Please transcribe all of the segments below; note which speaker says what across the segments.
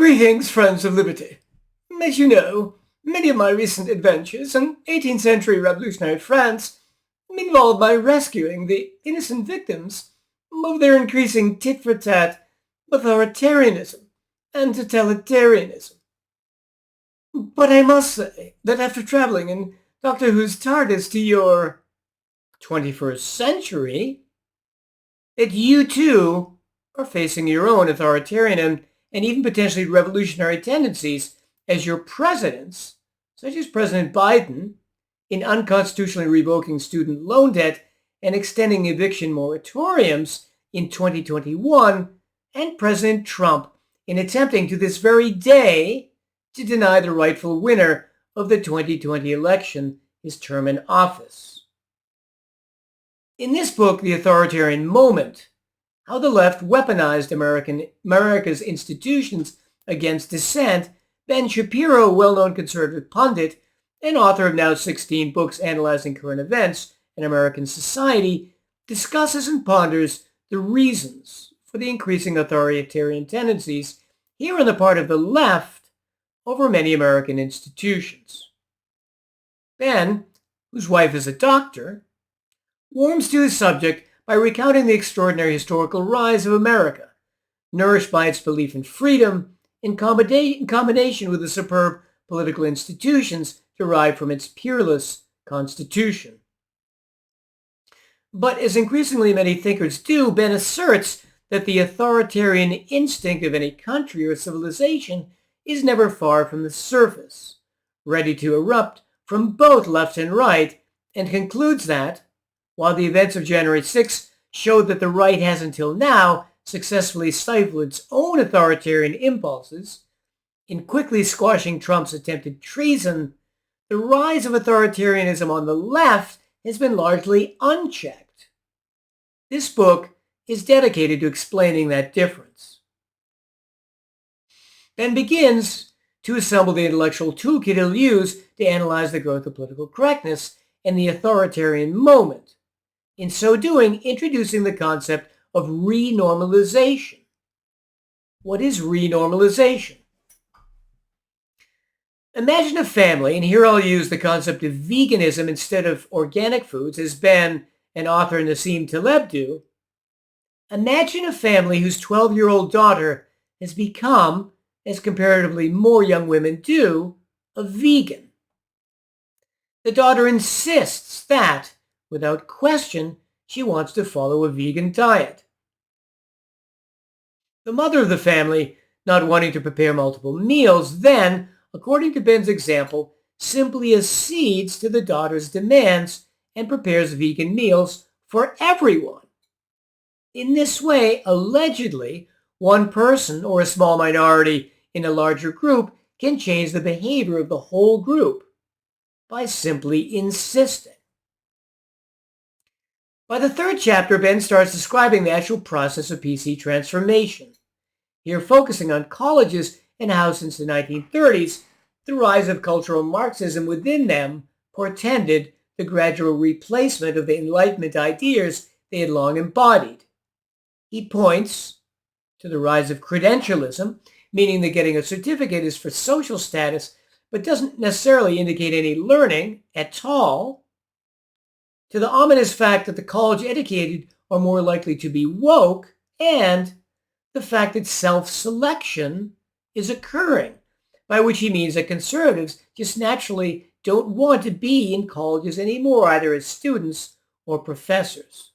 Speaker 1: Greetings, friends of liberty. As you know, many of my recent adventures in 18th century revolutionary France involved my rescuing the innocent victims of their increasing tit-for-tat authoritarianism and totalitarianism. But I must say that after traveling in Doctor Who's TARDIS to your 21st century, that you too are facing your own authoritarian and even potentially revolutionary tendencies as your presidents, such as President Biden, in unconstitutionally revoking student loan debt and extending eviction moratoriums in 2021, and President Trump in attempting to this very day to deny the rightful winner of the 2020 election his term in office. In this book, The Authoritarian Moment, How the Left Weaponized America's Institutions Against Dissent, Ben Shapiro, a well-known conservative pundit and author of now 16 books analyzing current events in American society, discusses and ponders the reasons for the increasing authoritarian tendencies here on the part of the left over many American institutions. Ben, whose wife is a doctor, warms to his subject by recounting the extraordinary historical rise of America, nourished by its belief in freedom in combination with the superb political institutions derived from its peerless Constitution. But as increasingly many thinkers do, Ben asserts that the authoritarian instinct of any country or civilization is never far from the surface, ready to erupt from both left and right, and concludes that, while the events of January 6 showed that the right has until now successfully stifled its own authoritarian impulses, in quickly squashing Trump's attempted treason, the rise of authoritarianism on the left has been largely unchecked. This book is dedicated to explaining that difference. Ben begins to assemble the intellectual toolkit he'll use to analyze the growth of political correctness and the authoritarian moment, in so doing introducing the concept of renormalization. What is renormalization? Imagine a family, and here I'll use the concept of veganism instead of organic foods, as Ben and author Nassim Taleb do. Imagine a family whose 12-year-old daughter has become, as comparatively more young women do, a vegan. The daughter insists that, without question, she wants to follow a vegan diet. The mother of the family, not wanting to prepare multiple meals, then, according to Ben's example, simply accedes to the daughter's demands and prepares vegan meals for everyone. In this way, allegedly, one person or a small minority in a larger group can change the behavior of the whole group by simply insisting. By the third chapter, Ben starts describing the actual process of PC transformation, here focusing on colleges and how since the 1930s, the rise of cultural Marxism within them portended the gradual replacement of the Enlightenment ideas they had long embodied. He points to the rise of credentialism, meaning that getting a certificate is for social status, but doesn't necessarily indicate any learning at all, to the ominous fact that the college-educated are more likely to be woke, and the fact that self-selection is occurring, by which he means that conservatives just naturally don't want to be in colleges anymore, either as students or professors.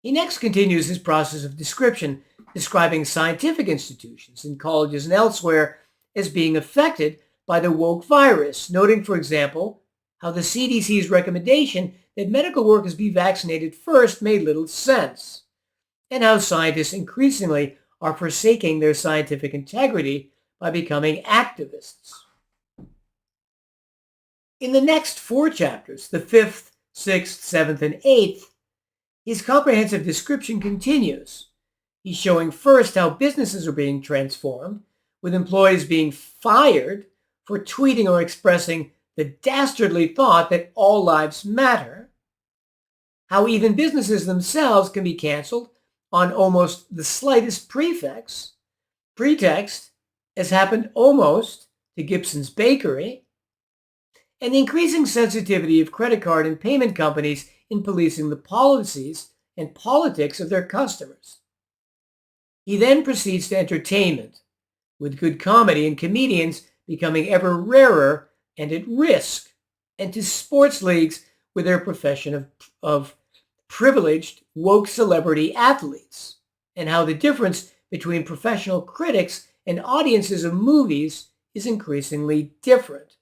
Speaker 1: He next continues his process of description, describing scientific institutions in colleges and elsewhere as being affected by the woke virus, noting, for example, how the CDC's recommendation that medical workers be vaccinated first made little sense, and how scientists increasingly are forsaking their scientific integrity by becoming activists. In the next 4 chapters, the 5th, 6th, 7th, and 8th, his comprehensive description continues. He's showing first how businesses are being transformed, with employees being fired for tweeting or expressing the dastardly thought that all lives matter, how even businesses themselves can be canceled on almost the slightest pretext, as happened almost to Gibson's Bakery, and the increasing sensitivity of credit card and payment companies in policing the policies and politics of their customers. He then proceeds to entertainment, with good comedy and comedians becoming ever rarer and at risk, and to sports leagues with their profession of privileged, woke celebrity athletes, and how the difference between professional critics and audiences of movies is increasingly different.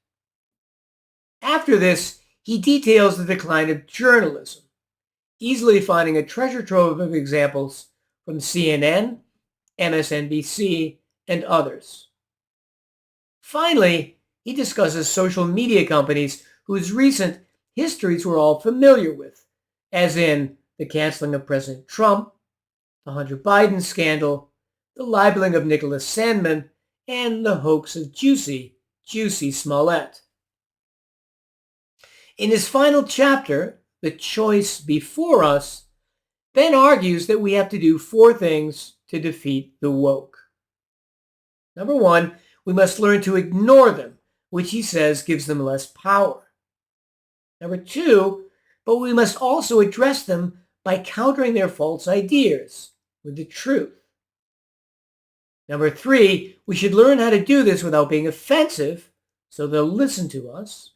Speaker 1: After this, he details the decline of journalism, easily finding a treasure trove of examples from CNN, MSNBC, and others. Finally, he discusses social media companies whose recent histories we're all familiar with, as in the canceling of President Trump, the Hunter Biden scandal, the libeling of Nicholas Sandmann, and the hoax of Juicy Smollett. In his final chapter, The Choice Before Us, Ben argues that we have to do 4 things to defeat the woke. Number 1, we must learn to ignore them, which he says gives them less power. Number 2, but we must also address them by countering their false ideas with the truth. Number 3, we should learn how to do this without being offensive, so they'll listen to us.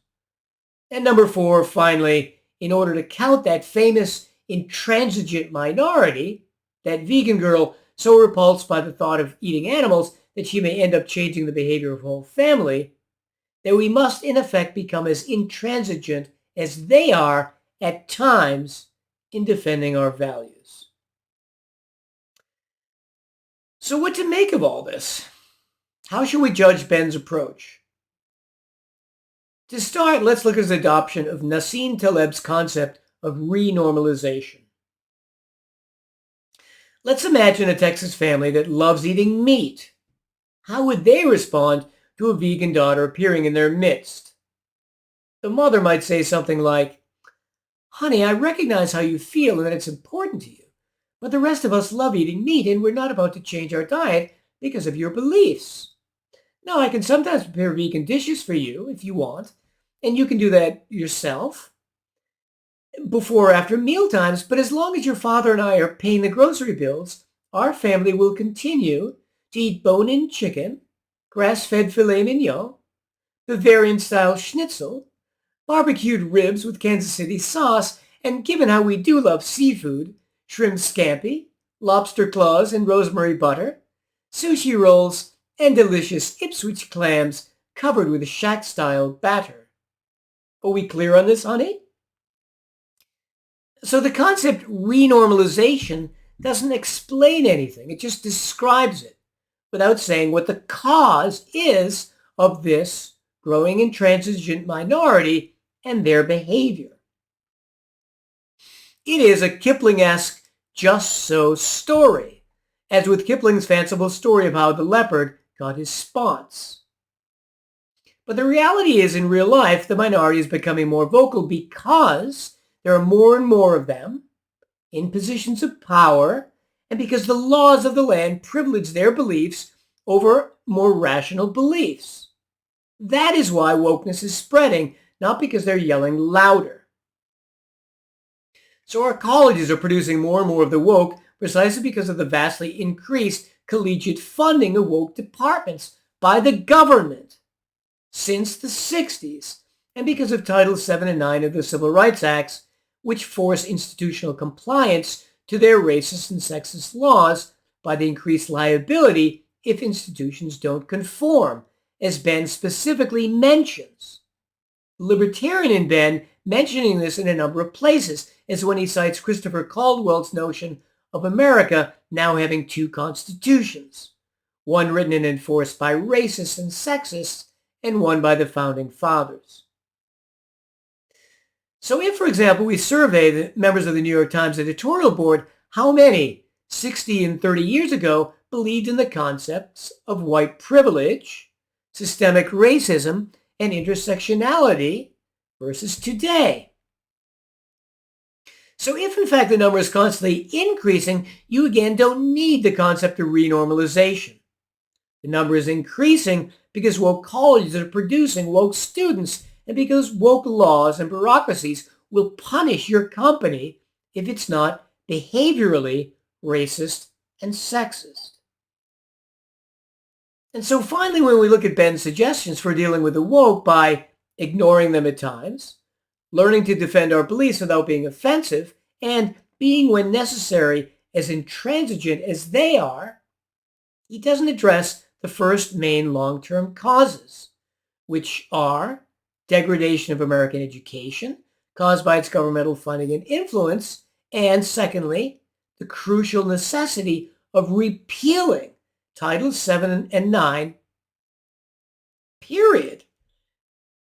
Speaker 1: And number 4, finally, in order to count that famous intransigent minority, that vegan girl so repulsed by the thought of eating animals that she may end up changing the behavior of her whole family, that we must in effect become as intransigent as they are at times in defending our values. So what to make of all this? How should we judge Ben's approach? To start, let's look at his adoption of Nassim Taleb's concept of renormalization. Let's imagine a Texas family that loves eating meat. How would they respond to a vegan daughter appearing in their midst? The mother might say something like, "Honey, I recognize how you feel and that it's important to you, but the rest of us love eating meat and we're not about to change our diet because of your beliefs. Now, I can sometimes prepare vegan dishes for you if you want, and you can do that yourself before or after meal times, but as long as your father and I are paying the grocery bills, our family will continue to eat bone-in chicken, grass-fed filet mignon, Bavarian-style schnitzel, barbecued ribs with Kansas City sauce, and given how we do love seafood, shrimp scampi, lobster claws and rosemary butter, sushi rolls, and delicious Ipswich clams covered with shack-style batter. Are we clear on this, honey?" So the concept renormalization doesn't explain anything. It just describes it without saying what the cause is of this growing intransigent minority and their behavior. It is a Kipling-esque just so story, as with Kipling's fanciful story of how the leopard got his spots. But the reality is, in real life, the minority is becoming more vocal because there are more and more of them in positions of power, and because the laws of the land privilege their beliefs over more rational beliefs. That is why wokeness is spreading, not because they're yelling louder. So our colleges are producing more and more of the woke precisely because of the vastly increased collegiate funding of woke departments by the government since the 60s, and because of Title 7 and 9 of the Civil Rights Acts, which force institutional compliance to their racist and sexist laws by the increased liability if institutions don't conform, as Ben specifically mentions. Libertarian in Ben mentioning this in a number of places, as when he cites Christopher Caldwell's notion of America now having 2 constitutions, one written and enforced by racists and sexists, and one by the Founding Fathers. So if, for example, we survey the members of the New York Times editorial board, how many 60 and 30 years ago believed in the concepts of white privilege, systemic racism, and intersectionality versus today? So if, in fact, the number is constantly increasing, you again don't need the concept of renormalization. The number is increasing because woke colleges are producing woke students and because woke laws and bureaucracies will punish your company if it's not behaviorally racist and sexist. And so finally, when we look at Ben's suggestions for dealing with the woke by ignoring them at times, learning to defend our beliefs without being offensive, and being, when necessary, as intransigent as they are, he doesn't address the first main long-term causes, which are degradation of American education caused by its governmental funding and influence, and secondly, the crucial necessity of repealing Titles 7 and 9, period.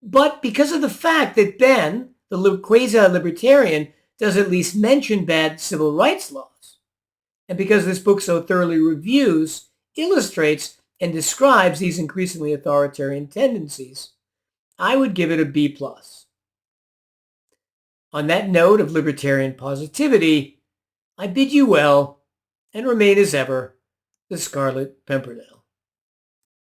Speaker 1: But because of the fact that Ben, the quasi-libertarian, does at least mention bad civil rights laws, and because this book so thoroughly reviews, illustrates, and describes these increasingly authoritarian tendencies, I would give it a B+. On that note of libertarian positivity, I bid you well and remain as ever the Scarlet Pimpernel.